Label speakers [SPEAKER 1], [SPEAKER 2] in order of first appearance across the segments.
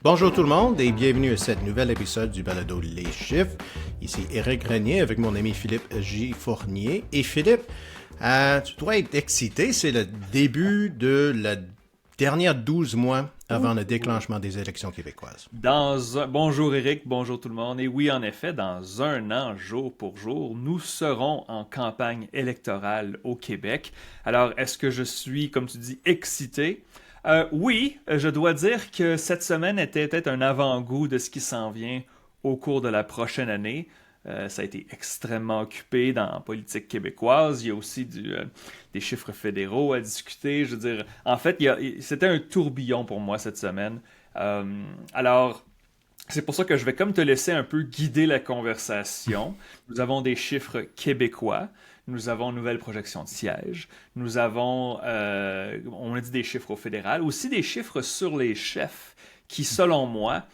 [SPEAKER 1] Bonjour tout le monde et bienvenue à cet nouvel épisode du balado Les Chiffres. Ici Éric Grenier avec mon ami Philippe J. Fournier. Et Philippe, tu dois être excité, c'est le début de la dernière 12 mois avant le déclenchement des élections québécoises.
[SPEAKER 2] Bonjour Eric, bonjour tout le monde. Et oui, en effet, dans un an, jour pour jour, nous serons en campagne électorale au Québec. Alors, est-ce que je suis, comme tu dis, excité? Oui, je dois dire que cette semaine était peut-être un avant-goût de ce qui s'en vient au cours de la prochaine année. Ça a été extrêmement occupé dans la politique québécoise. Il y a aussi des chiffres fédéraux à discuter. Je veux dire, en fait, c'était un tourbillon pour moi cette semaine. Alors, c'est pour ça que je vais comme te laisser un peu guider la conversation. Nous avons des chiffres québécois. Nous avons une nouvelle projection de sièges. Nous avons, on a dit des chiffres au fédéral, aussi des chiffres sur les chefs qui, selon moi,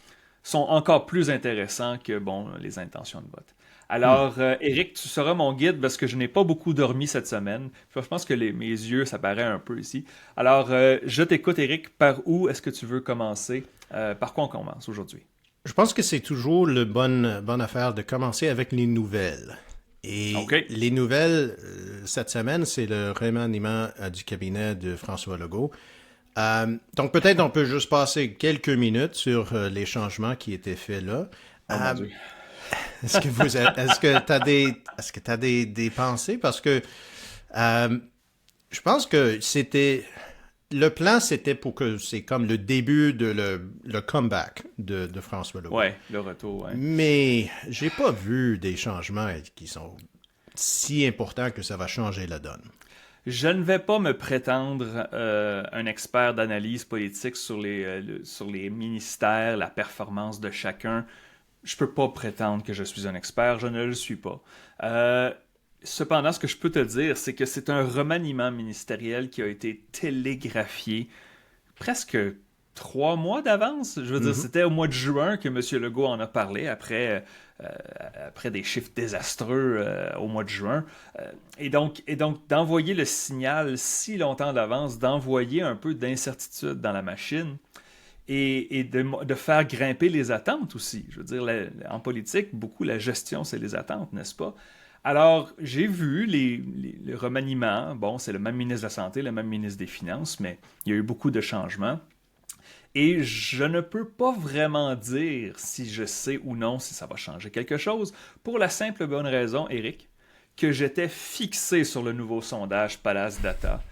[SPEAKER 2] sont encore plus intéressants que, bon, les intentions de vote. Alors, Eric, tu seras mon guide parce que je n'ai pas beaucoup dormi cette semaine. Je pense que mes yeux, ça paraît un peu ici. Alors, je t'écoute, Eric. Par où est-ce que tu veux commencer? Par quoi on commence aujourd'hui?
[SPEAKER 1] Je pense que c'est toujours la bonne affaire de commencer avec les nouvelles. Et
[SPEAKER 2] OK.
[SPEAKER 1] les nouvelles, cette semaine, c'est le remaniement du cabinet de François Legault. Donc peut-être on peut juste passer quelques minutes sur les changements qui étaient faits là.
[SPEAKER 2] Oh mon Dieu.
[SPEAKER 1] Est-ce que t'as des pensées? Parce que je pense que le plan, c'était pour que c'est comme le début de le comeback de François Legault.
[SPEAKER 2] Ouais, le retour, ouais.
[SPEAKER 1] Mais j'ai pas vu des changements qui sont si importants que ça va changer la donne.
[SPEAKER 2] Je ne vais pas me prétendre un expert d'analyse politique sur les ministères, la performance de chacun. Je peux pas prétendre que je suis un expert, je ne le suis pas. Cependant, ce que je peux te dire, c'est que c'est un remaniement ministériel qui a été télégraphié presque 3 mois d'avance. Je veux dire,
[SPEAKER 1] Mhm.
[SPEAKER 2] c'était au mois de juin que M. Legault en a parlé, euh, après des chiffres désastreux au mois de juin. Et donc d'envoyer le signal si longtemps d'avance, d'envoyer un peu d'incertitude dans la machine, et de faire grimper les attentes aussi. Je veux dire, en politique, beaucoup la gestion, c'est les attentes, n'est-ce pas? Alors, j'ai vu les remaniements. Bon, c'est le même ministre de la Santé, le même ministre des Finances, mais il y a eu beaucoup de changements. Et je ne peux pas vraiment dire si je sais ou non si ça va changer quelque chose, pour la simple et bonne raison, Eric, que j'étais fixé sur le nouveau sondage Palace Data.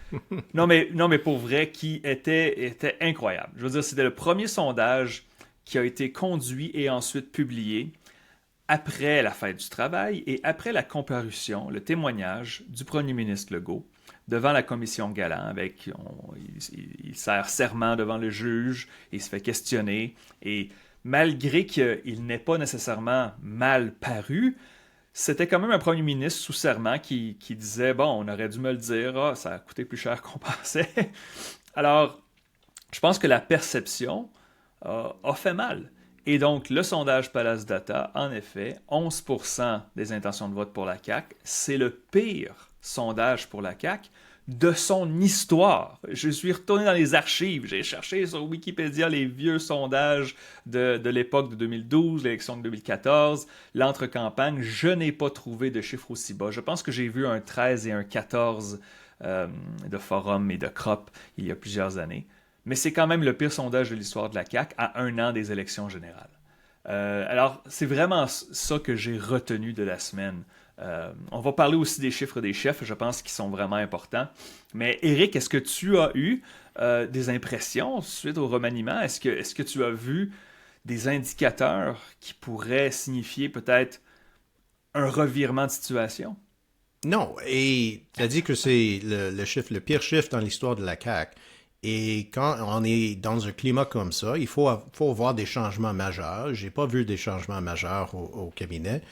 [SPEAKER 2] Non, mais pour vrai, qui était incroyable. Je veux dire, c'était le premier sondage qui a été conduit et ensuite publié après la fête du travail et après la comparution, le témoignage du premier ministre Legault devant la commission Galland. Il sert serment devant le juge, il se fait questionner, et malgré qu'il n'ait pas nécessairement mal paru, c'était quand même un premier ministre sous serment qui disait, bon, on aurait dû me le dire, ah, ça a coûté plus cher qu'on pensait. Alors, je pense que la perception a fait mal. Et donc, le sondage Palace Data, en effet, 11% des intentions de vote pour la CAQ, c'est le pire sondage pour la CAQ de son histoire. Je suis retourné dans les archives, j'ai cherché sur Wikipédia les vieux sondages de l'époque de 2012, l'élection de 2014, l'entre-campagne. Je n'ai pas trouvé de chiffres aussi bas. Je pense que j'ai vu un 13 et un 14 de Forum et de Crop il y a plusieurs années. Mais c'est quand même le pire sondage de l'histoire de la CAQ à un an des élections générales. Alors, c'est vraiment ça que j'ai retenu de la semaine. On va parler aussi des chiffres des chefs, je pense qu'ils sont vraiment importants. Mais Eric, est-ce que tu as eu des impressions suite au remaniement? Est-ce que tu as vu des indicateurs qui pourraient signifier peut-être un revirement de situation?
[SPEAKER 1] Non, et tu as dit que c'est le pire chiffre dans l'histoire de la CAQ. Et quand on est dans un climat comme ça, faut voir des changements majeurs. J'ai pas vu des changements majeurs au cabinet.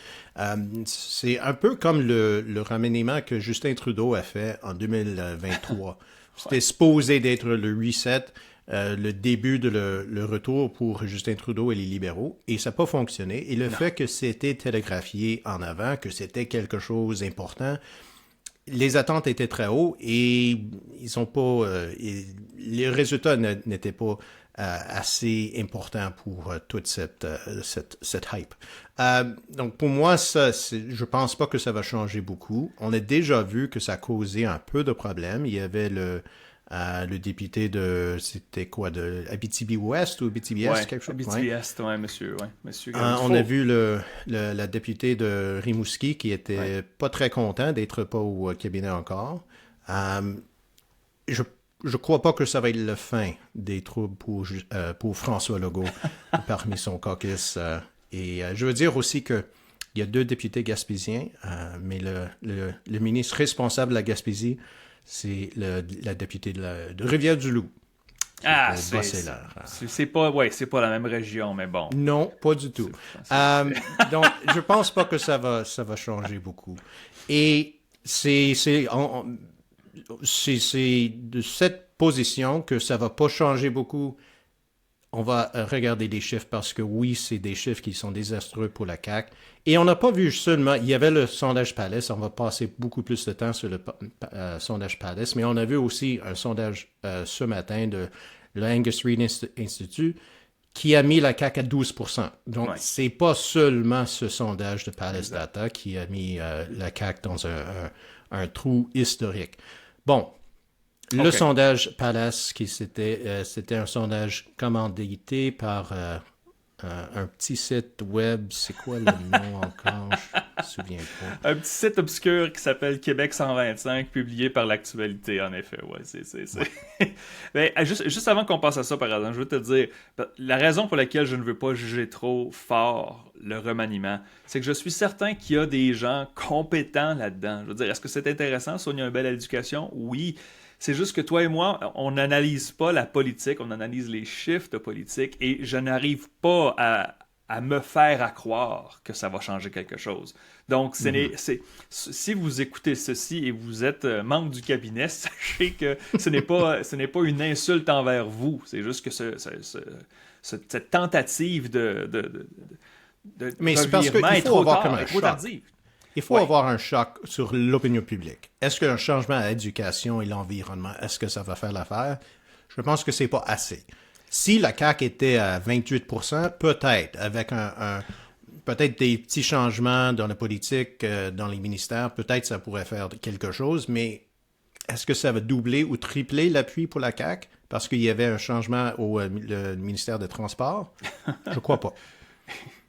[SPEAKER 1] C'est un peu comme le remaniement que Justin Trudeau a fait en 2023.
[SPEAKER 2] Ouais.
[SPEAKER 1] C'était supposé d'être le reset, le début de le retour pour Justin Trudeau et les libéraux, et ça n'a pas fonctionné. Et le
[SPEAKER 2] Non.
[SPEAKER 1] fait que c'était télégraphié en avant, que c'était quelque chose d'important, les attentes étaient très hautes et ils ont pas. les résultats n'étaient pas assez importants pour toute cette hype. Donc pour moi, je pense pas que ça va changer beaucoup. On a déjà vu que ça a causé un peu de problèmes. Il y avait le député c'était quoi, de Abitibi-Ouest ou Abitibi-Est, quelque chose?
[SPEAKER 2] Abitibi-Est, monsieur
[SPEAKER 1] on a vu la députée de Rimouski qui était pas très content d'être pas au cabinet encore. Je crois pas que ça va être la fin des troubles pour François Legault parmi son caucus. Et je veux dire aussi que il y a 2 députés gaspésiens, mais le ministre responsable de la Gaspésie, c'est la députée de Rivière-du-Loup.
[SPEAKER 2] C'est pas la même région, mais bon.
[SPEAKER 1] Non, pas du tout. Donc, je pense pas que ça va changer beaucoup. Et c'est de cette position que ça va pas changer beaucoup. On va regarder les chiffres parce que oui, c'est des chiffres qui sont désastreux pour la CAQ. Et on n'a pas vu seulement, il y avait le sondage Palès, on va passer beaucoup plus de temps sur le sondage Palès, mais on a vu aussi un sondage ce matin de l'Angus Reid Institute qui a mis la CAQ à 12%. Donc, c'est pas seulement ce sondage de Palès Data qui a mis la CAQ dans un trou historique. Bon, le sondage Pallas, c'était un sondage commandité par un petit site web. C'est quoi le nom encore? Je me souviens pas.
[SPEAKER 2] Un petit site obscur qui s'appelle Québec 125, publié par l'Actualité, en effet. Mais juste avant qu'on passe à ça, par exemple, je veux te dire, la raison pour laquelle je ne veux pas juger trop fort le remaniement, c'est que je suis certain qu'il y a des gens compétents là-dedans. Je veux dire, est-ce que c'est intéressant, Sonia Lebel à l'éducation? Oui. C'est juste que toi et moi, on n'analyse pas la politique, on analyse les chiffres de politique et je n'arrive pas à me faire à croire que ça va changer quelque chose. Donc, si vous écoutez ceci et vous êtes membre du cabinet, sachez que ce n'est pas une insulte envers vous. C'est juste que cette tentative de
[SPEAKER 1] mais c'est parce qu'il faut avoir comme un choc. Il faut avoir un choc sur l'opinion publique. Est-ce qu'un changement à l'éducation et l'environnement, est-ce que ça va faire l'affaire? Je pense que c'est pas assez. Si la CAQ était à 28%, peut-être, avec peut-être des petits changements dans la politique, dans les ministères, peut-être ça pourrait faire quelque chose, mais est-ce que ça va doubler ou tripler l'appui pour la CAQ parce qu'il y avait un changement au le ministère des Transports? Je crois pas.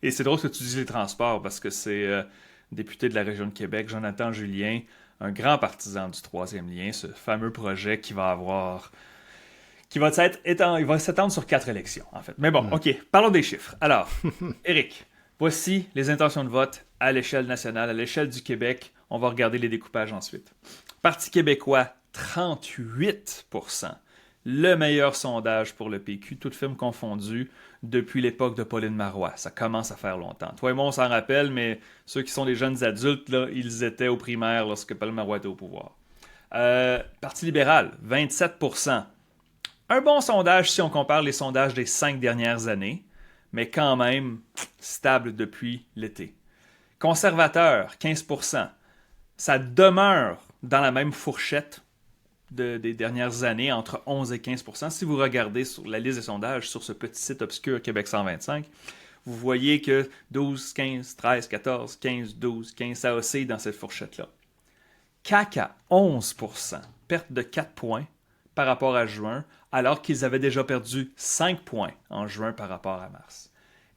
[SPEAKER 2] Et c'est drôle que tu dises les transports parce que c'est député de la région de Québec, Jonathan Julien, un grand partisan du troisième lien, ce fameux projet qui va s'étendre sur 4 élections, en fait. Mais bon, OK, parlons des chiffres. Alors, Éric, voici les intentions de vote à l'échelle nationale, à l'échelle du Québec. On va regarder les découpages ensuite. Parti québécois, 38%. Le meilleur sondage pour le PQ, toutes firmes confondues, depuis l'époque de Pauline Marois. Ça commence à faire longtemps. Toi et moi, on s'en rappelle, mais ceux qui sont des jeunes adultes, là, ils étaient aux primaires lorsque Pauline Marois était au pouvoir. Parti libéral, 27%. Un bon sondage si on compare les sondages des 5 dernières années, mais quand même stable depuis l'été. Conservateur, 15%. Ça demeure dans la même fourchette des dernières années, entre 11 et 15%. Si vous regardez sur la liste des sondages sur ce petit site obscur Québec 125, vous voyez que 12, 15, 13, 14, 15, 12, 15, ça oscille dans cette fourchette-là. CAQ à 11%, perte de 4 points par rapport à juin, alors qu'ils avaient déjà perdu 5 points en juin par rapport à mars.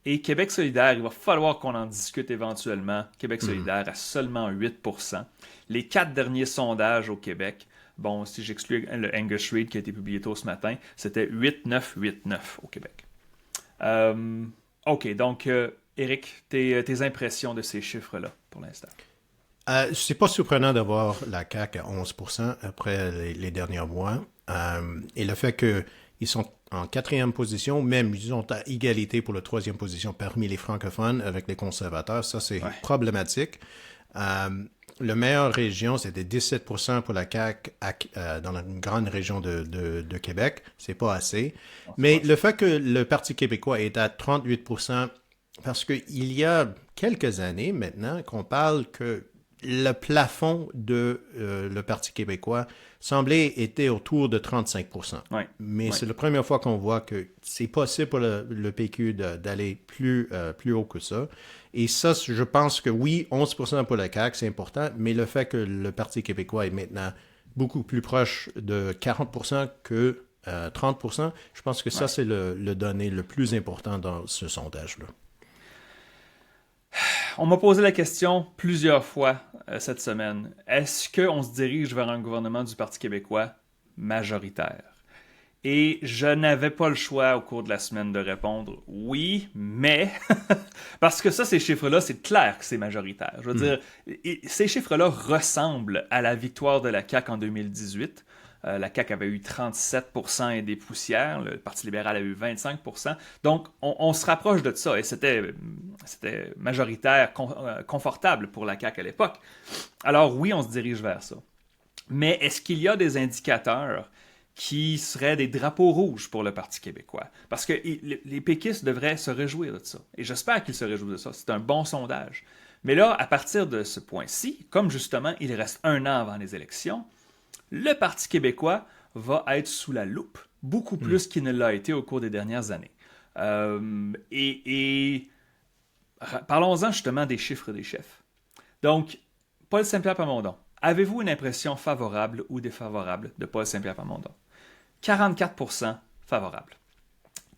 [SPEAKER 2] Et Québec solidaire, il va falloir qu'on en discute éventuellement. Québec solidaire à seulement 8%. Les 4 derniers sondages au Québec, bon, si j'exclus le Angus Reid qui a été publié tôt ce matin, c'était 8-9-8-9 au Québec. OK, donc, Éric, tes impressions de ces chiffres-là pour l'instant?
[SPEAKER 1] C'est pas surprenant d'avoir la CAQ à 11% après les derniers mois. Et le fait qu'ils sont en 4e position, même ils sont à égalité pour la 3e position parmi les francophones avec les conservateurs, ça c'est problématique. La meilleure région, c'était 17% pour la CAQ dans la grande région de Québec. C'est pas assez. Mais le fait que le Parti québécois est à 38%, parce qu'il y a quelques années maintenant qu'on parle que le plafond de le Parti québécois semblait être autour de 35%.
[SPEAKER 2] Ouais.
[SPEAKER 1] Mais
[SPEAKER 2] Ouais.
[SPEAKER 1] c'est la première fois qu'on voit que c'est possible pour le PQ d'aller plus haut que ça. Et ça, je pense que oui, 11% pour la CAQ, c'est important, mais le fait que le Parti québécois est maintenant beaucoup plus proche de 40% que 30%, je pense que ça, c'est le donné le plus important dans ce sondage-là.
[SPEAKER 2] On m'a posé la question plusieurs fois cette semaine. Est-ce qu'on se dirige vers un gouvernement du Parti québécois majoritaire? Et je n'avais pas le choix au cours de la semaine de répondre oui, mais parce que ça, ces chiffres-là, c'est clair que c'est majoritaire. Je veux dire, ces chiffres-là ressemblent à la victoire de la CAQ en 2018. La CAQ avait eu 37% et des poussières, le Parti libéral a eu 25%. Donc, on se rapproche de ça et c'était majoritaire, confortable pour la CAQ à l'époque. Alors oui, on se dirige vers ça. Mais est-ce qu'il y a des indicateurs qui seraient des drapeaux rouges pour le Parti québécois? Parce que les péquistes devraient se réjouir de ça. Et j'espère qu'ils se réjouissent de ça. C'est un bon sondage. Mais là, à partir de ce point-ci, comme justement il reste un an avant les élections, le Parti québécois va être sous la loupe, beaucoup plus qu'il ne l'a été au cours des dernières années. Parlons-en justement des chiffres des chefs. Donc, Paul Saint-Pierre Plamondon, avez-vous une impression favorable ou défavorable de Paul Saint-Pierre Plamondon? 44% favorable,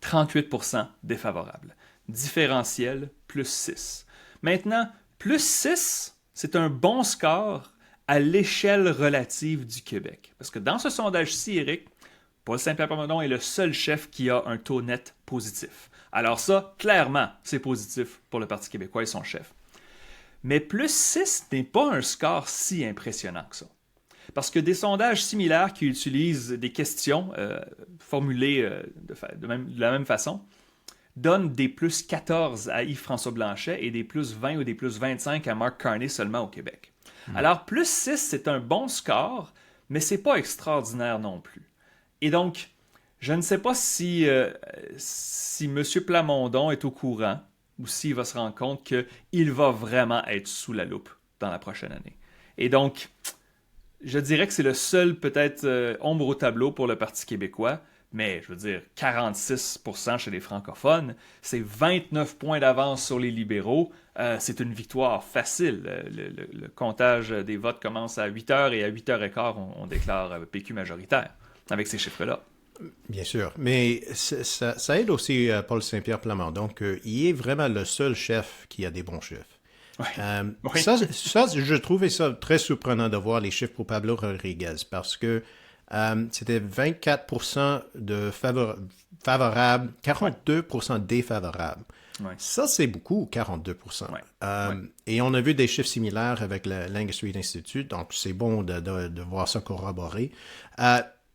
[SPEAKER 2] 38% défavorable. Différentiel, plus 6. Maintenant, plus 6, c'est un bon score à l'échelle relative du Québec. Parce que dans ce sondage-ci, Éric, Paul Saint-Pierre Plamondon est le seul chef qui a un taux net positif. Alors ça, clairement, c'est positif pour le Parti québécois et son chef. Mais plus 6 n'est pas un score si impressionnant que ça. Parce que des sondages similaires qui utilisent des questions formulées de la même façon donnent des plus 14 à Yves-François Blanchet et des plus 20 ou des plus 25 à Mark Carney seulement au Québec. Alors, plus 6, c'est un bon score, mais c'est pas extraordinaire non plus. Et donc, je ne sais pas si M. Plamondon est au courant ou s'il va se rendre compte qu'il va vraiment être sous la loupe dans la prochaine année. Et donc, je dirais que c'est le seul, peut-être, ombre au tableau pour le Parti québécois, mais je veux dire, 46% chez les francophones, c'est 29 points d'avance sur les libéraux, c'est une victoire facile. Le comptage des votes commence à 8h et à 8h15, on déclare PQ majoritaire avec ces chiffres-là.
[SPEAKER 1] Bien sûr, mais ça aide aussi Paul Saint-Pierre Plamondon qu'il est vraiment le seul chef qui a des bons chiffres.
[SPEAKER 2] Oui. Oui.
[SPEAKER 1] Ça, je trouvais ça très surprenant de voir les chiffres pour Pablo Rodriguez parce que c'était 24% de favorables, 42% défavorables.
[SPEAKER 2] Ouais.
[SPEAKER 1] Ça, c'est beaucoup, 42%. Ouais. Et on a vu des chiffres similaires avec le Lange Street Institute, donc c'est bon de voir ça corroboré.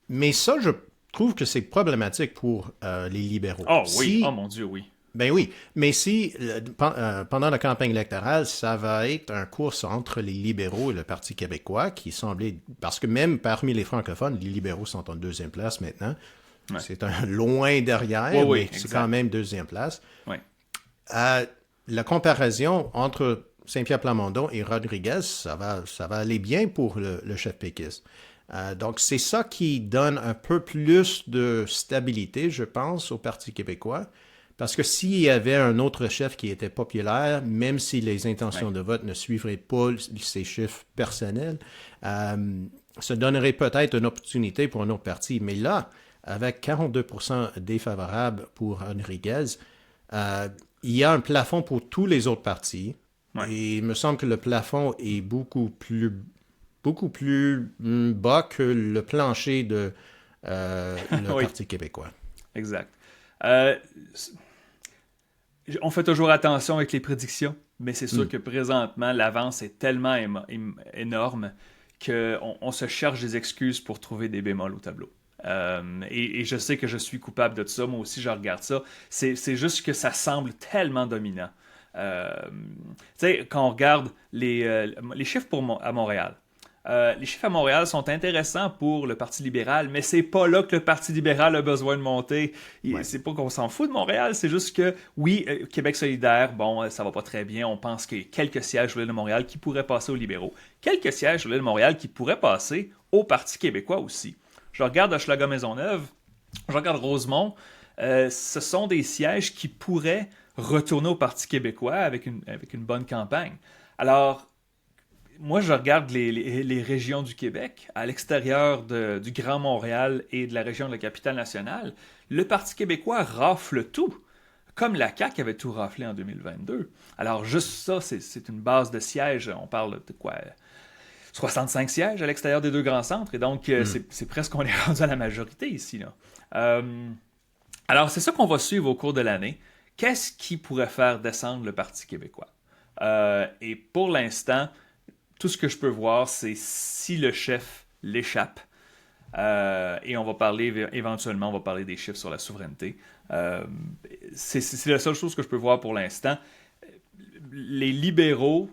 [SPEAKER 1] Mais ça, je trouve que c'est problématique pour les libéraux.
[SPEAKER 2] Oh oui, oh mon Dieu, oui.
[SPEAKER 1] Ben oui, mais si pendant la campagne électorale, ça va être un course entre les libéraux et le Parti québécois qui semblait... Parce que même parmi les francophones, les libéraux sont en deuxième place maintenant. Ouais. C'est un loin derrière, mais c'est quand même deuxième place.
[SPEAKER 2] Ouais.
[SPEAKER 1] La comparaison entre Saint-Pierre Plamondon et Rodriguez, ça va aller bien pour le chef péquiste. Donc, c'est ça qui donne un peu plus de stabilité, je pense, au Parti québécois. Parce que s'il y avait un autre chef qui était populaire, même si les intentions de vote ne suivraient pas ses chiffres personnels, ça donnerait peut-être une opportunité pour un autre parti. Mais là, avec 42% défavorables pour Rodriguez, il y a un plafond pour tous les autres partis. Ouais. Et il me semble que le plafond est beaucoup plus bas que le plancher de le Parti québécois.
[SPEAKER 2] Exact. On fait toujours attention avec les prédictions, mais c'est sûr que présentement, l'avance est tellement énorme qu'on se cherche des excuses pour trouver des bémols au tableau. Et je sais que je suis coupable de ça, moi aussi je regarde ça. C'est juste que ça semble tellement dominant. Tu sais, quand on regarde les chiffres à Montréal, Les chiffres à Montréal sont intéressants pour le Parti libéral, mais c'est pas là que le Parti libéral a besoin de monter. C'est pas qu'on s'en fout de Montréal, c'est juste que, oui, Québec solidaire, bon, ça va pas très bien. On pense qu'il y a quelques sièges sur l'île de Montréal qui pourraient passer aux libéraux. Quelques sièges sur l'île de Montréal qui pourraient passer au Parti québécois aussi. Je regarde Hochelaga-Maisonneuve, je regarde Rosemont. Ce sont des sièges qui pourraient retourner au Parti québécois avec une bonne campagne. Alors, moi, je regarde les régions du Québec, à l'extérieur du Grand Montréal et de la région de la Capitale-Nationale. Le Parti québécois rafle tout, comme la CAQ avait tout raflé en 2022. Alors, juste ça, c'est une base de sièges. On parle de quoi? 65 sièges à l'extérieur des deux grands centres. Et donc, c'est presque qu'on est rendu à la majorité ici, là. Alors, c'est ça qu'on va suivre au cours de l'année. Qu'est-ce qui pourrait faire descendre le Parti québécois? Et pour l'instant, tout ce que je peux voir, c'est si le chef l'échappe. Et on va parler, éventuellement, on va parler des chiffres sur la souveraineté. C'est la seule chose que je peux voir pour l'instant. Les libéraux,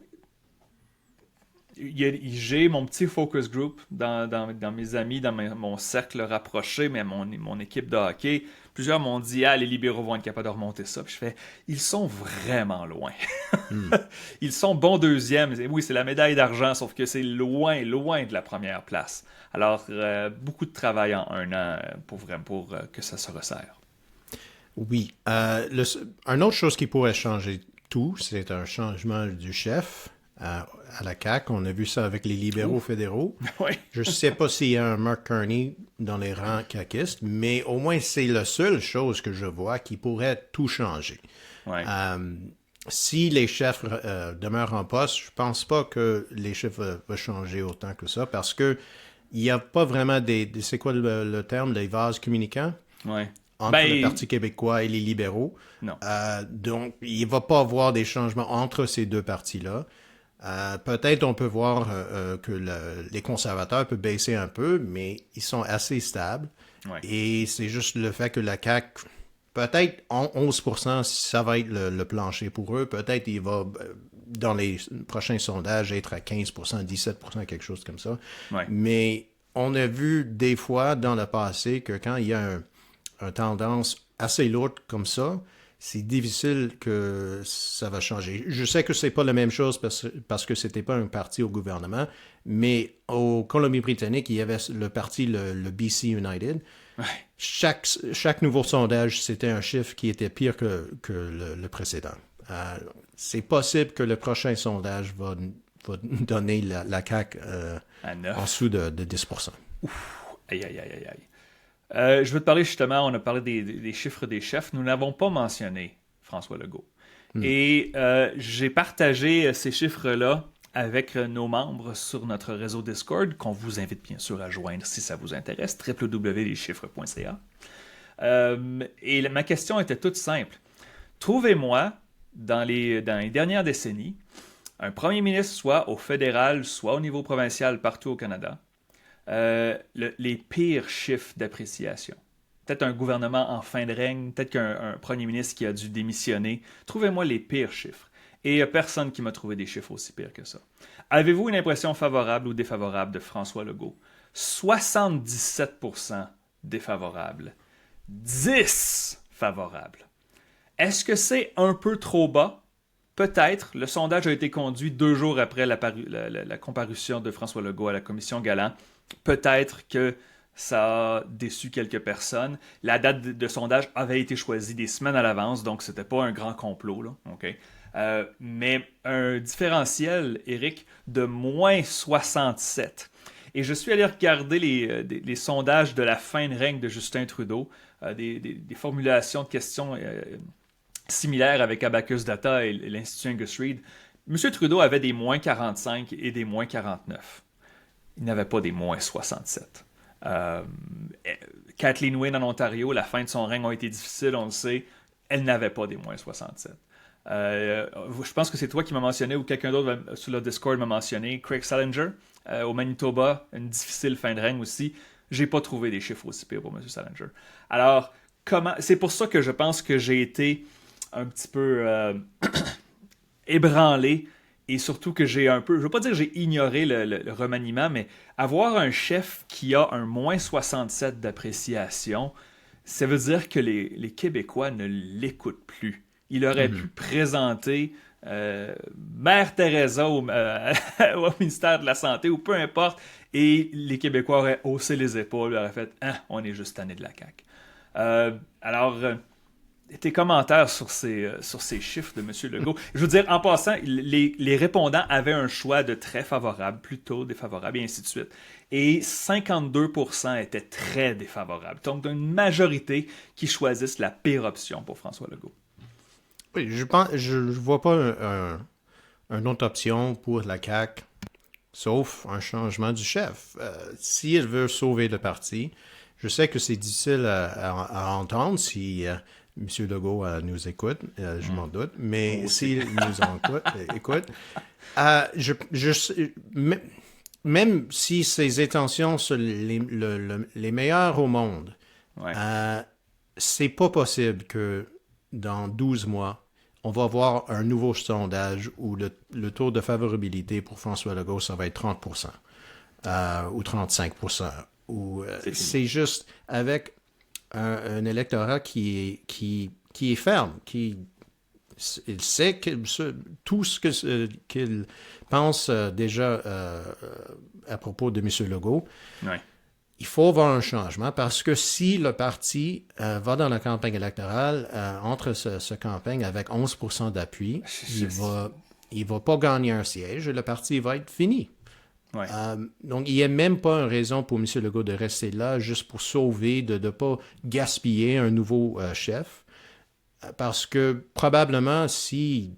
[SPEAKER 2] j'ai mon petit focus group dans mes amis, dans mon cercle rapproché, mais mon équipe de hockey. Plusieurs m'ont dit, les libéraux vont être capables de remonter ça. Puis je fais, ils sont vraiment loin. Ils sont bons deuxièmes. Oui, c'est la médaille d'argent, sauf que c'est loin, loin de la première place. Alors, beaucoup de travail en un an pour que ça se resserre.
[SPEAKER 1] Oui. Une autre chose qui pourrait changer tout, c'est un changement du chef. À la CAQ. On a vu ça avec les libéraux fédéraux.
[SPEAKER 2] Oui.
[SPEAKER 1] Je ne sais pas s'il y a un Mark Carney dans les rangs caquistes, mais au moins c'est la seule chose que je vois qui pourrait tout changer.
[SPEAKER 2] Ouais.
[SPEAKER 1] Si les chefs demeurent en poste, je pense pas que les chiffres vont changer autant que ça, parce que il n'y a pas vraiment c'est quoi le terme, des vases communicants?
[SPEAKER 2] Ouais.
[SPEAKER 1] Entre le Parti québécois et les libéraux.
[SPEAKER 2] Non.
[SPEAKER 1] Donc, il ne va pas avoir des changements entre ces deux partis-là. Peut-être on peut voir que les conservateurs peuvent baisser un peu, mais ils sont assez stables.
[SPEAKER 2] Ouais.
[SPEAKER 1] Et c'est juste le fait que la CAQ, peut-être 11%, ça va être le plancher pour eux. Peut-être il va, dans les prochains sondages, être à 15%, 17%, quelque chose comme ça.
[SPEAKER 2] Ouais.
[SPEAKER 1] Mais on a vu des fois dans le passé que quand il y a une tendance assez lourde comme ça, c'est difficile que ça va changer. Je sais que c'est pas la même chose parce que c'était pas un parti au gouvernement, mais au Colombie-Britannique, il y avait le parti, le BC United.
[SPEAKER 2] Ouais.
[SPEAKER 1] Chaque nouveau sondage, c'était un chiffre qui était pire que le précédent. C'est possible que le prochain sondage va donner la CAQ en dessous de 10%.
[SPEAKER 2] Ouf. Aïe, aïe, aïe, aïe. Je veux te parler justement, on a parlé des chiffres des chefs. Nous n'avons pas mentionné François Legault. Et j'ai partagé ces chiffres-là avec nos membres sur notre réseau Discord, qu'on vous invite bien sûr à joindre si ça vous intéresse, www.leschiffres.ca. Et ma question était toute simple. Trouvez-moi, dans les dernières décennies, un premier ministre, soit au fédéral, soit au niveau provincial, partout au Canada, les pires chiffres d'appréciation. Peut-être un gouvernement en fin de règne, peut-être qu'un premier ministre qui a dû démissionner. Trouvez-moi les pires chiffres. Et il n'y a personne qui m'a trouvé des chiffres aussi pires que ça. Avez-vous une impression favorable ou défavorable de François Legault? 77% défavorable. 10 favorables. Est-ce que c'est un peu trop bas? Peut-être. Le sondage a été conduit 2 jours après la comparution de François Legault à la commission Galland. Peut-être que ça a déçu quelques personnes. La date de sondage avait été choisie des semaines à l'avance, donc c'était pas un grand complot, là. Okay? Mais un différentiel, Éric, de moins 67. Et je suis allé regarder les sondages de la fin de règne de Justin Trudeau, des formulations de questions similaires avec Abacus Data et l'Institut Angus Reid. M. Trudeau avait des moins 45 et des moins 49. Il n'avait pas des moins 67. Kathleen Wynne en Ontario, la fin de son règne a été difficile, on le sait. Elle n'avait pas des moins 67. Je pense que c'est toi qui m'as mentionné ou quelqu'un d'autre sur le Discord m'a mentionné Craig Salinger au Manitoba, une difficile fin de règne aussi. J'ai pas trouvé des chiffres aussi pires pour M. Salinger. Alors, c'est pour ça que je pense que j'ai été un petit peu ébranlé Et surtout que j'ai un peu, je veux pas dire que j'ai ignoré le remaniement, mais avoir un chef qui a un moins 67 d'appréciation, ça veut dire que les Québécois ne l'écoutent plus. Il aurait pu
[SPEAKER 1] Mhm.
[SPEAKER 2] présenter Mère Teresa au ministère de la Santé ou peu importe, et les Québécois auraient haussé les épaules, auraient fait « Ah, on est juste tanné de la CAQ. Alors, tes commentaires sur ces chiffres de M. Legault. Je veux dire, en passant, les répondants avaient un choix de très favorable, plutôt défavorable, et ainsi de suite. Et 52% étaient très défavorables. Donc, une majorité qui choisissent la pire option pour François Legault.
[SPEAKER 1] Oui, je vois pas une autre option pour la CAQ, sauf un changement du chef. Si elle veut sauver le parti, je sais que c'est difficile à entendre si M. Legault nous écoute, je m'en doute, mais
[SPEAKER 2] Moi aussi.
[SPEAKER 1] s'il nous écoute, m- même si ses intentions sont les meilleures au monde,
[SPEAKER 2] Ouais.
[SPEAKER 1] euh, c'est pas possible que dans 12 mois, on va avoir un nouveau sondage où le taux de favorabilité pour François Legault, ça va être 30% ou 35%.
[SPEAKER 2] C'est fini.
[SPEAKER 1] C'est juste avec un électorat qui est ferme, il sait tout ce qu'il pense déjà à propos de M. Legault.
[SPEAKER 2] Ouais.
[SPEAKER 1] Il faut avoir un changement parce que si le parti va dans la campagne électorale, entre ce campagne avec 11% d'appui, il va pas gagner un siège et le parti va être fini.
[SPEAKER 2] Ouais.
[SPEAKER 1] Donc, il n'y a même pas une raison pour M. Legault de rester là juste pour sauver, de ne pas gaspiller un nouveau chef. Parce que probablement, s'il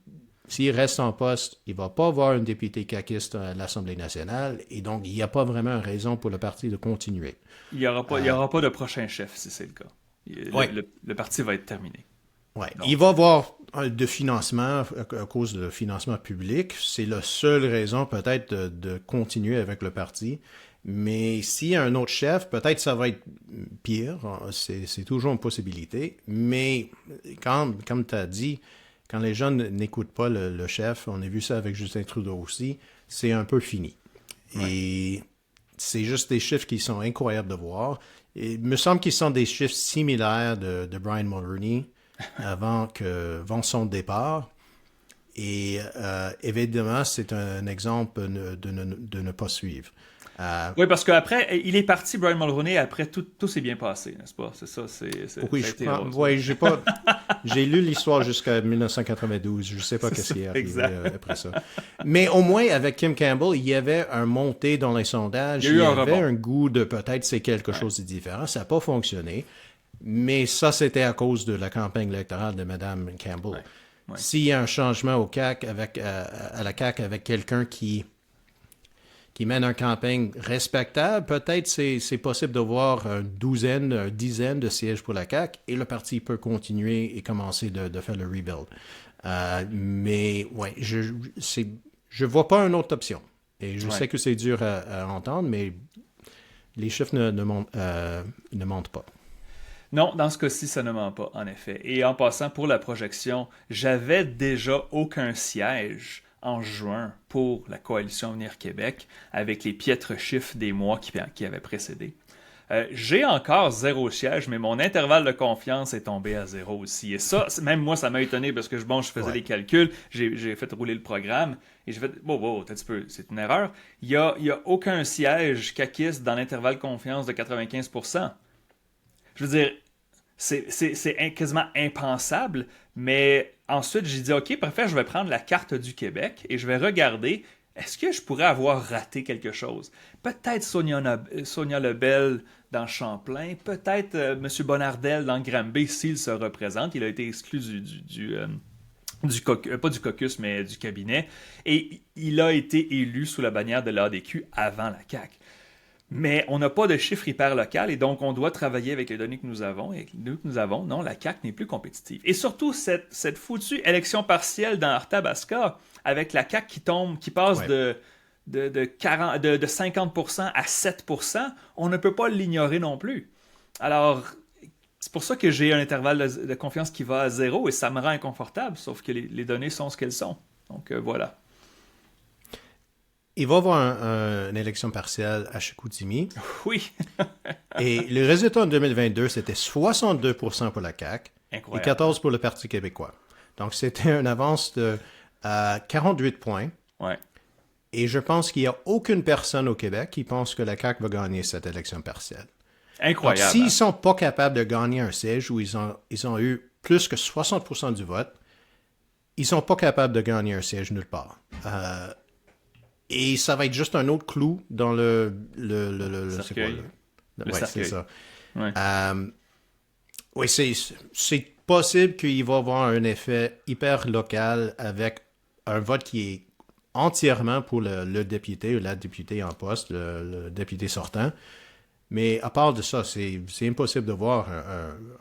[SPEAKER 1] reste en poste, il ne va pas avoir un député caquiste à l'Assemblée nationale. Et donc, il n'y a pas vraiment une raison pour le parti de continuer.
[SPEAKER 2] Il y aura pas de prochain chef si c'est le cas.
[SPEAKER 1] Oui.
[SPEAKER 2] Le parti va être terminé.
[SPEAKER 1] Ouais. Il
[SPEAKER 2] Donc,
[SPEAKER 1] va y avoir de financement à cause de financement public. C'est la seule raison peut-être de continuer avec le parti. Mais s'il y a un autre chef, peut-être ça va être pire. C'est toujours une possibilité. Mais comme tu as dit, quand les gens n'écoutent pas le chef, on a vu ça avec Justin Trudeau aussi, c'est un peu fini.
[SPEAKER 2] ouais.
[SPEAKER 1] Et c'est juste des chiffres qui sont incroyables de voir. Et il me semble qu'ils sont des chiffres similaires de Brian Mulroney avant son départ. Et évidemment, c'est un exemple de ne pas suivre.
[SPEAKER 2] Oui, parce qu'après, il est parti, Brian Mulroney, après tout s'est bien passé, n'est-ce pas? C'est ça,
[SPEAKER 1] Oui,
[SPEAKER 2] ça a été rose. Ouais.
[SPEAKER 1] ouais, j'ai lu l'histoire jusqu'à 1992. Je ne sais pas
[SPEAKER 2] C'est
[SPEAKER 1] qu'est-ce
[SPEAKER 2] ça,
[SPEAKER 1] qui est arrivé
[SPEAKER 2] exact.
[SPEAKER 1] après ça. Mais au moins, avec Kim Campbell, il y avait un montée dans les sondages.
[SPEAKER 2] Il y a
[SPEAKER 1] Il
[SPEAKER 2] eu
[SPEAKER 1] y
[SPEAKER 2] un
[SPEAKER 1] avait
[SPEAKER 2] rebond.
[SPEAKER 1] un goût de peut-être c'est quelque
[SPEAKER 2] Ouais,
[SPEAKER 1] chose de différent. Ça n'a pas fonctionné. Mais ça, c'était à cause de la campagne électorale de Mme Campbell.
[SPEAKER 2] ouais, ouais.
[SPEAKER 1] S'il y a un changement au CAQ à la CAQ avec quelqu'un qui mène une campagne respectable, peut-être c'est possible de voir une dizaine de sièges pour la CAQ et le parti peut continuer et commencer de faire le rebuild. Mais ouais, je vois pas une autre option. Et je
[SPEAKER 2] Ouais.
[SPEAKER 1] sais que c'est dur à entendre, mais les chiffres ne mentent pas.
[SPEAKER 2] Non, dans ce cas-ci, ça ne ment pas, en effet. Et en passant pour la projection, j'avais déjà aucun siège en juin pour la coalition Avenir Québec avec les piètres chiffres des mois qui avaient précédé. J'ai encore 0 siège, mais mon intervalle de confiance est tombé à 0 aussi. Et ça, même moi, ça m'a étonné parce que je faisais
[SPEAKER 1] Ouais.
[SPEAKER 2] les calculs, j'ai fait rouler le programme et j'ai fait, attends un petit peu, c'est une erreur. Il y a aucun siège caquiste dans l'intervalle de confiance de 95%. Je veux dire, c'est quasiment impensable, mais ensuite j'ai dit, ok, parfait, je vais prendre la carte du Québec et je vais regarder, est-ce que je pourrais avoir raté quelque chose? Peut-être Sonia Lebel dans Champlain, peut-être M. Bonnardel dans Granby s'il se représente. Il a été exclu pas du caucus, mais du cabinet. Et il a été élu sous la bannière de l'ADQ avant la CAQ. Mais on n'a pas de chiffre hyper local et donc on doit travailler avec les données que nous avons. Et les données que nous avons, non, la CAQ n'est plus compétitive. Et surtout, cette foutue élection partielle dans Arthabasca, avec la CAQ qui passe
[SPEAKER 1] Ouais.
[SPEAKER 2] de 50% à 7%, on ne peut pas l'ignorer non plus. Alors, c'est pour ça que j'ai un intervalle de confiance qui va à 0 et ça me rend inconfortable, sauf que les données sont ce qu'elles sont. Donc voilà.
[SPEAKER 1] il va y avoir une élection partielle à Chicoutimi.
[SPEAKER 2] Oui.
[SPEAKER 1] Et le résultat en 2022, c'était 62% pour la CAQ et
[SPEAKER 2] Incroyable.
[SPEAKER 1] 14% pour le Parti québécois. Donc, c'était une avance de 48 points.
[SPEAKER 2] Ouais.
[SPEAKER 1] Et je pense qu'il n'y a aucune personne au Québec qui pense que la CAQ va gagner cette élection partielle. Donc,
[SPEAKER 2] Incroyable.
[SPEAKER 1] s'ils
[SPEAKER 2] Hein?
[SPEAKER 1] ne sont pas capables de gagner un siège où ils ont eu plus que 60% du vote, ils ne sont pas capables de gagner un siège nulle part. Et ça va être juste un autre clou dans le c'est quoi,
[SPEAKER 2] Cercueil. Le
[SPEAKER 1] ouais, c'est
[SPEAKER 2] cercueil.
[SPEAKER 1] ça.
[SPEAKER 2] Ouais.
[SPEAKER 1] Oui, c'est possible qu'il va y avoir un effet hyper local avec un vote qui est entièrement pour le député ou la députée en poste, le député sortant. Mais à part de ça, c'est impossible de voir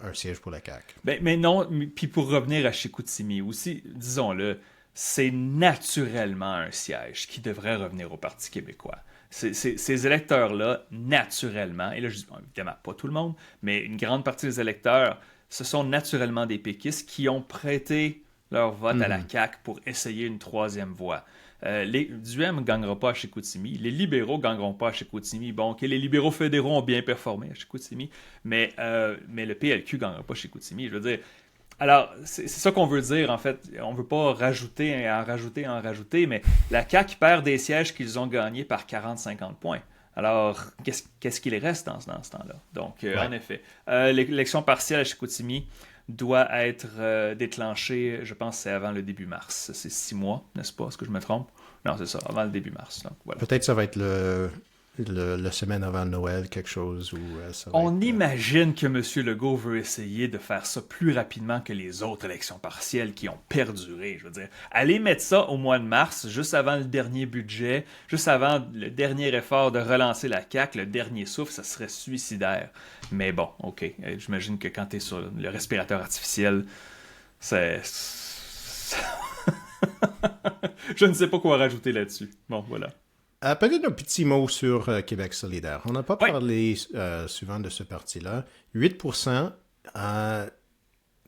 [SPEAKER 1] un siège pour la CAQ.
[SPEAKER 2] Mais non, puis pour revenir à Chicoutimi aussi, disons-le, c'est naturellement un siège qui devrait revenir au Parti québécois. Ces électeurs-là, naturellement, et là je dis bon, évidemment pas tout le monde, mais une grande partie des électeurs, ce sont naturellement des péquistes qui ont prêté leur vote à la CAQ pour essayer une troisième voie. Duhem ne gagnera pas à Chicoutimi. Les libéraux ne gagneront pas à Chicoutimi. Bon, ok, les libéraux fédéraux ont bien performé à Chicoutimi, mais le PLQ ne gagnera pas à Chicoutimi. Je veux dire, alors, c'est ça qu'on veut dire, en fait. On ne veut pas rajouter, en rajouter, mais la CAQ perd des sièges qu'ils ont gagnés par 40-50 points. Alors, qu'est-ce qu'il reste dans ce temps-là? Donc,
[SPEAKER 1] Ouais.
[SPEAKER 2] en effet, l'élection partielle à Chicoutimi doit être déclenchée, je pense, c'est avant le début mars. C'est 6 mois, n'est-ce pas? Est-ce que je me trompe? Non, c'est ça, avant le début mars. Donc, voilà.
[SPEAKER 1] Peut-être ça va être le semaine avant Noël, quelque chose où ça va
[SPEAKER 2] On
[SPEAKER 1] être,
[SPEAKER 2] imagine que M. Legault veut essayer de faire ça plus rapidement que les autres élections partielles qui ont perduré. Je veux dire, aller mettre ça au mois de mars, juste avant le dernier budget, juste avant le dernier effort de relancer la CAQ, le dernier souffle, ça serait suicidaire. Mais bon, ok. J'imagine que quand tu es sur le respirateur artificiel, c'est... Je ne sais pas quoi rajouter là-dessus. Bon, voilà.
[SPEAKER 1] peut-être un petit mot sur Québec solidaire. On n'a pas
[SPEAKER 2] Ouais.
[SPEAKER 1] parlé souvent de ce parti-là. 8%,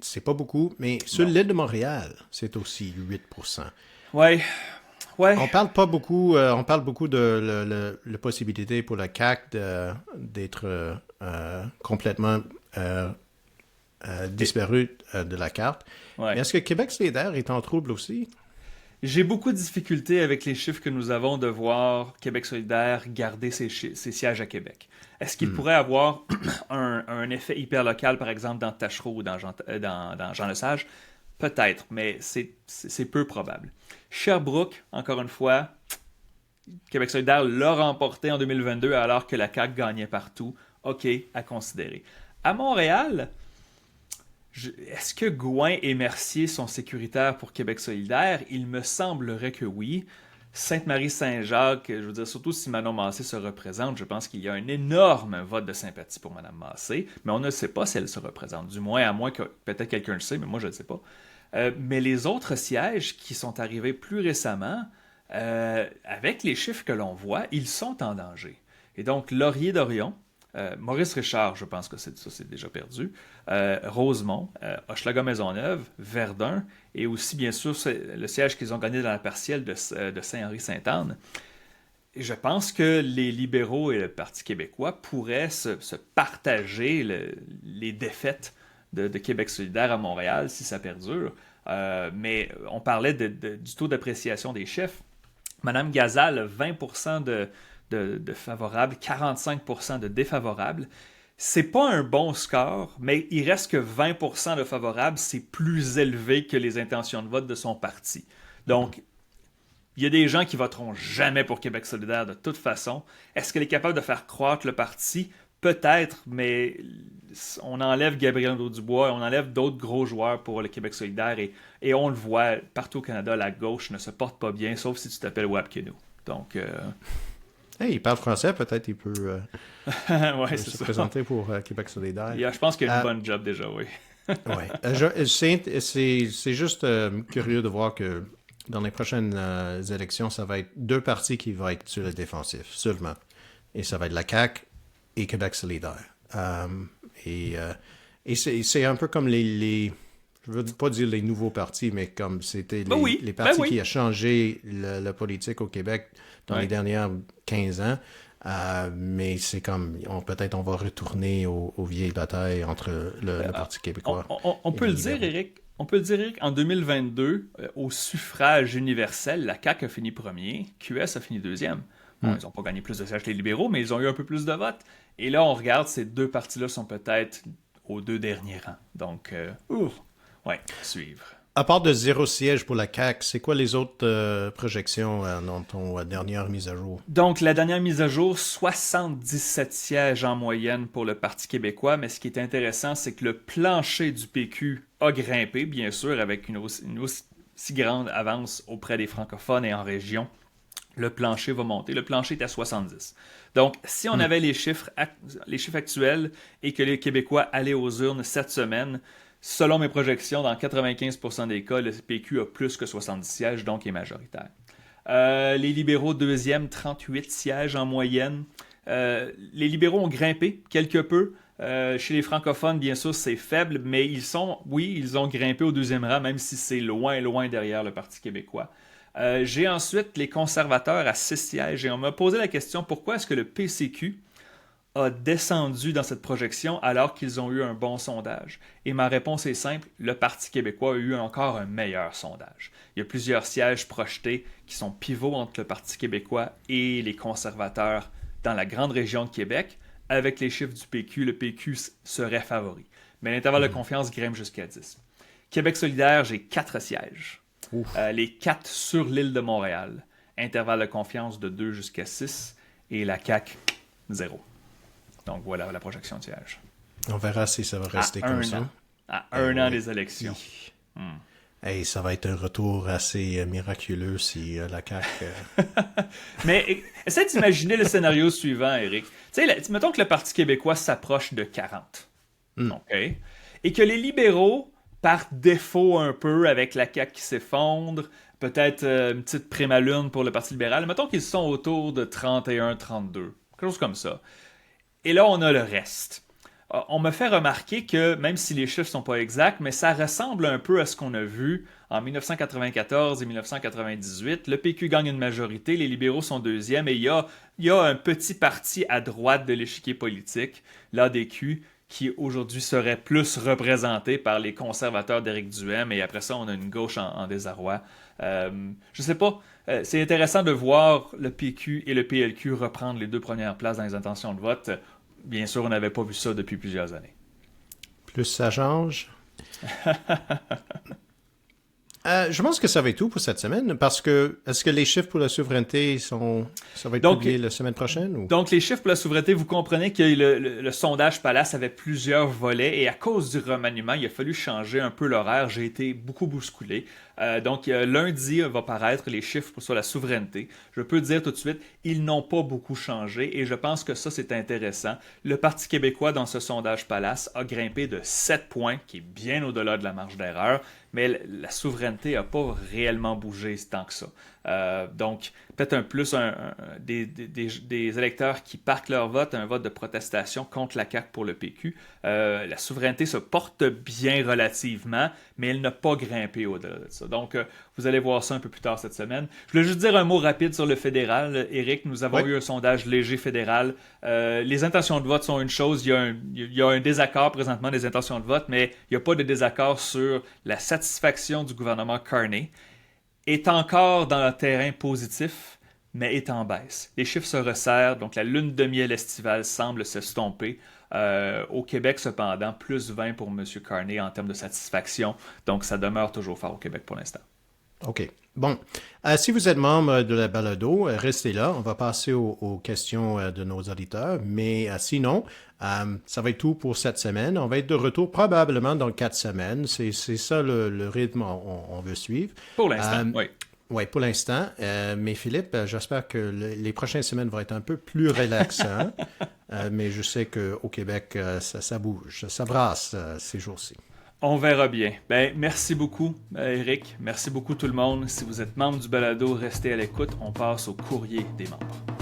[SPEAKER 1] c'est pas beaucoup, mais sur
[SPEAKER 2] Non.
[SPEAKER 1] l'île de Montréal, c'est aussi 8%.
[SPEAKER 2] Ouais. Ouais.
[SPEAKER 1] On parle pas beaucoup, on parle beaucoup de la possibilité pour la CAQ d'être complètement disparu de la carte.
[SPEAKER 2] Ouais.
[SPEAKER 1] Mais est-ce que Québec solidaire est en trouble aussi?
[SPEAKER 2] J'ai beaucoup de difficultés avec les chiffres que nous avons de voir Québec solidaire garder ses sièges à Québec. Est-ce qu'il pourrait avoir un effet hyper local, par exemple, dans Tachereau ou dans Jean Lesage? Peut-être, mais c'est peu probable. Sherbrooke, encore une fois, Québec solidaire l'a remporté en 2022 alors que la CAQ gagnait partout. OK, à considérer. À Montréal, est-ce que Gouin et Mercier sont sécuritaires pour Québec solidaire? Il me semblerait que oui. Sainte-Marie-Saint-Jacques, je veux dire, surtout si Manon Massé se représente, je pense qu'il y a un énorme vote de sympathie pour Mme Massé, mais on ne sait pas si elle se représente, du moins, à moins que peut-être quelqu'un le sait, mais moi je ne le sais pas. Mais les autres sièges qui sont arrivés plus récemment, avec les chiffres que l'on voit, ils sont en danger. Et donc, Laurier-Dorion, Maurice Richard, je pense que ça c'est déjà perdu. Rosemont, Hochelaga-Maisonneuve, Verdun, et aussi, bien sûr, le siège qu'ils ont gagné dans la partielle de Saint-Henri-Sainte-Anne. Et je pense que les libéraux et le Parti québécois pourraient se partager les défaites de Québec solidaire à Montréal si ça perdure. Mais on parlait du taux d'appréciation des chefs. Madame Gazal, 20% de favorables, 45% de défavorables. C'est pas un bon score, mais il reste que 20% de favorables, c'est plus élevé que les intentions de vote de son parti. Donc, il y a des gens qui voteront jamais pour Québec solidaire de toute façon. Est-ce qu'elle est capable de faire croître le parti? Peut-être, mais on enlève Gabriel Nadeau-Dubois, on enlève d'autres gros joueurs pour le Québec solidaire et on le voit partout au Canada, la gauche ne se porte pas bien, sauf si tu t'appelles Wab Kinew. Donc...
[SPEAKER 1] Hey, il parle français, peut-être il peut,
[SPEAKER 2] ouais,
[SPEAKER 1] se présenter pour Québec solidaire.
[SPEAKER 2] Je pense qu'il y a une bonne job déjà, oui.
[SPEAKER 1] Ouais. C'est juste curieux de voir que dans les prochaines élections, ça va être deux partis qui vont être sur le défensif seulement. Et ça va être la CAQ et Québec solidaire. Et c'est un peu comme je veux pas dire les nouveaux partis, mais comme c'était les
[SPEAKER 2] Ben
[SPEAKER 1] partis
[SPEAKER 2] oui.
[SPEAKER 1] qui ont changé la politique au Québec dans les dernières 15 ans. Mais c'est comme, peut-être on va retourner aux vieilles batailles entre le Parti québécois
[SPEAKER 2] On
[SPEAKER 1] et
[SPEAKER 2] peut
[SPEAKER 1] les
[SPEAKER 2] le dire,
[SPEAKER 1] libéraux.
[SPEAKER 2] Éric. On peut le dire, Éric, en 2022, au suffrage universel, la CAQ a fini premier, QS a fini deuxième. Bon, ils n'ont pas gagné plus de sièges que les libéraux, mais ils ont eu un peu plus de votes. Et là, on regarde, ces deux partis-là sont peut-être aux deux derniers rangs. Donc, ouais, à suivre.
[SPEAKER 1] À part de 0 siège pour la CAQ, c'est quoi les autres projections dans ton dernière mise à jour?
[SPEAKER 2] Donc, la dernière mise à jour, 77 sièges en moyenne pour le Parti québécois, mais ce qui est intéressant, c'est que le plancher du PQ a grimpé, bien sûr, avec une aussi grande avance auprès des francophones et en région. Le plancher va monter. Le plancher est à 70. Donc, si on avait les chiffres actuels et que les Québécois allaient aux urnes cette semaine, selon mes projections, dans 95% des cas, le PQ a plus que 70 sièges, donc est majoritaire. Les libéraux, deuxième, 38 sièges en moyenne. Les libéraux ont grimpé quelque peu. Chez les francophones, bien sûr, c'est faible, mais ils ont grimpé au deuxième rang, même si c'est loin, loin derrière le Parti québécois. J'ai ensuite les conservateurs à 6 sièges et on m'a posé la question pourquoi est-ce que le PCQ a descendu dans cette projection alors qu'ils ont eu un bon sondage. Et ma réponse est simple, le Parti québécois a eu encore un meilleur sondage. Il y a plusieurs sièges projetés qui sont pivots entre le Parti québécois et les conservateurs dans la grande région de Québec. Avec les chiffres du PQ, le PQ serait favori. Mais l'intervalle de confiance grimpe jusqu'à 10. Québec solidaire, j'ai 4 sièges. Les 4 sur l'île de Montréal. Intervalle de confiance de 2 jusqu'à 6. Et la CAQ, 0. Donc voilà la projection de siège.
[SPEAKER 1] On verra si ça va rester comme ça.
[SPEAKER 2] À un an des élections.
[SPEAKER 1] Hey, ça va être un retour assez miraculeux si la CAQ...
[SPEAKER 2] Mais essaie d'imaginer le scénario suivant, Éric. Tu sais, mettons que le Parti québécois s'approche de 40. OK? Et que les libéraux, par défaut un peu, avec la CAQ qui s'effondre, peut-être une petite prémalune pour le Parti libéral, mettons qu'ils sont autour de 31, 32. Quelque chose comme ça. Et là, on a le reste. On me fait remarquer que, même si les chiffres ne sont pas exacts, mais ça ressemble un peu à ce qu'on a vu en 1994 et 1998. Le PQ gagne une majorité, les libéraux sont deuxième, et il y a un petit parti à droite de l'échiquier politique, l'ADQ, qui aujourd'hui serait plus représenté par les conservateurs d'Éric Duhem, et après ça, on a une gauche en désarroi. Je sais pas, c'est intéressant de voir le PQ et le PLQ reprendre les 2 premières places dans les intentions de vote. Bien sûr, on n'avait pas vu ça depuis plusieurs années.
[SPEAKER 1] Plus ça change. Je pense que ça va être tout pour cette semaine, parce que est-ce que les chiffres pour la souveraineté ça va être publié la semaine prochaine? Ou?
[SPEAKER 2] Donc, les chiffres pour la souveraineté, vous comprenez que le sondage Palace avait plusieurs volets et à cause du remaniement, il a fallu changer un peu l'horaire. J'ai été beaucoup bousculé. Donc, lundi va paraître les chiffres sur la souveraineté. Je peux dire tout de suite, ils n'ont pas beaucoup changé et je pense que ça, c'est intéressant. Le Parti québécois, dans ce sondage Palace, a grimpé de 7 points, qui est bien au-delà de la marge d'erreur, mais la souveraineté n'a pas réellement bougé tant que ça. Donc, peut-être des électeurs qui parquent leur vote, un vote de protestation contre la CAQ pour le PQ. La souveraineté se porte bien relativement, mais elle n'a pas grimpé au-delà de ça. Donc, vous allez voir ça un peu plus tard cette semaine. Je voulais juste dire un mot rapide sur le fédéral. Éric, nous avons eu un sondage léger fédéral. Les intentions de vote sont une chose. Il y a un désaccord présentement des intentions de vote, mais il n'y a pas de désaccord sur la satisfaction du gouvernement Carney. Est encore dans le terrain positif, mais est en baisse. Les chiffres se resserrent, donc la lune de miel estivale semble s'estomper. Au Québec, cependant, plus 20 pour M. Carney en termes de satisfaction. Donc, ça demeure toujours fort au Québec pour l'instant.
[SPEAKER 1] OK. Bon. Si vous êtes membre de la balado, restez là. On va passer aux questions de nos auditeurs. Mais sinon, ça va être tout pour cette semaine. On va être de retour probablement dans 4 semaines. C'est ça le rythme on veut suivre.
[SPEAKER 2] Pour l'instant, oui.
[SPEAKER 1] Oui, pour l'instant. Mais Philippe, j'espère que les prochaines semaines vont être un peu plus relaxantes. Mais je sais qu'au Québec, ça bouge, ça brasse ces jours-ci.
[SPEAKER 2] On verra bien. Merci beaucoup, Éric. Merci beaucoup tout le monde. Si vous êtes membre du balado, restez à l'écoute. On passe au courrier des membres.